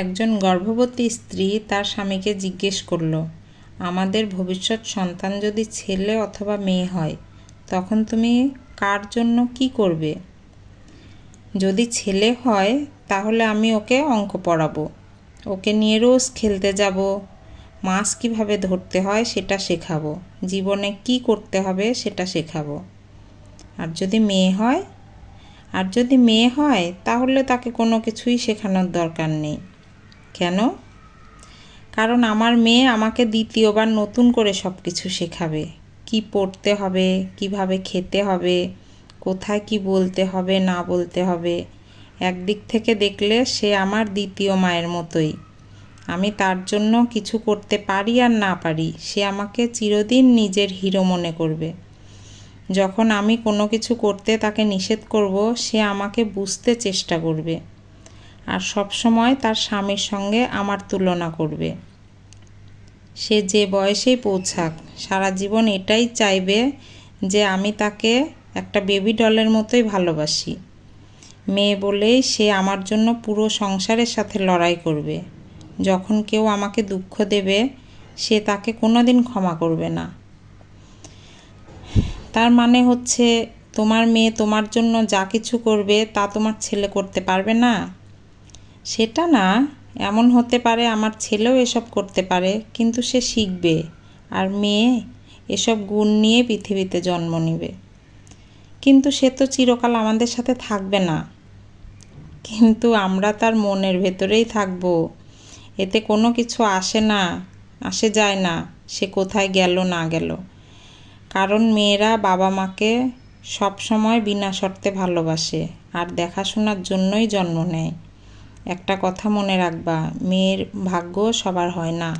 একজন গর্ভবতী স্ত্রী তার স্বামীকে জিজ্ঞেস করল, আমাদের ভবিষ্যৎ সন্তান যদি ছেলে অথবা মেয়ে হয় তখন তুমি কার জন্য কি করবে? যদি ছেলে হয় তাহলে আমি ওকে অঙ্ক পড়াবো, ওকে নিয়ে রোজ খেলতে যাব, মাছ কীভাবে ধরতে হয় সেটা শেখাবো, জীবনে কি করতে হবে সেটা শেখাবো। আর যদি মেয়ে হয় তাহলে তাকে কোনো কিছুই শেখানোর দরকার নেই। কেন? কারণ আমার মেয়ে আমাকে দ্বিতীয়বার নতুন করে সব কিছু শেখাবে। কি পড়তে হবে, কিভাবে খেতে হবে, কোথায় কি বলতে হবে না বলতে হবে। একদিক থেকে দেখলে সে আমার দ্বিতীয় মায়ের মতোই। আমি তার জন্য কিছু করতে পারি আর না পারি, সে আমাকে চিরদিন নিজের হিরো মনে করবে। যখন আমি কোনো কিছু করতে তাকে নিষেধ করব, সে আমাকে বুঝতে চেষ্টা করবে আর সব সময় তার স্বামীর সঙ্গে আমার তুলনা করবে। সে যে বয়সেই পৌঁছাক, সারা জীবন এটাই চাইবে যে আমি তাকে একটা বেবি ডলের মতোই ভালোবাসি। মেয়ে বলেই সে আমার জন্য পুরো সংসারের সাথে লড়াই করবে। যখন কেউ আমাকে দুঃখ দেবে, সে তাকে কোনোদিন ক্ষমা করবে না। তার মানে হচ্ছে তোমার মেয়ে তোমার জন্য যা কিছু করবে তা তোমার ছেলে করতে পারবে না? সেটা না, এমন হতে পারে আমার ছেলেও এসব করতে পারে, কিন্তু সে শিখবে আর মেয়ে এসব গুণ নিয়ে পৃথিবীতে জন্ম নেবে। কিন্তু সে তো চিরকাল আমাদের সাথে থাকবে না, কিন্তু আমরা তার মনের ভেতরেই থাকব। এতে কোনো কিছু আসে যায় না সে কোথায় গেল না গেল। কারণ মেয়েরা বাবা মাকে সব সময় বিনা শর্তে ভালোবাসে আর দেখাশোনার জন্যই জন্ম নেয়। একটা কথা মনে রাখবা, মেয়ের ভাগ্য সবার হয় না।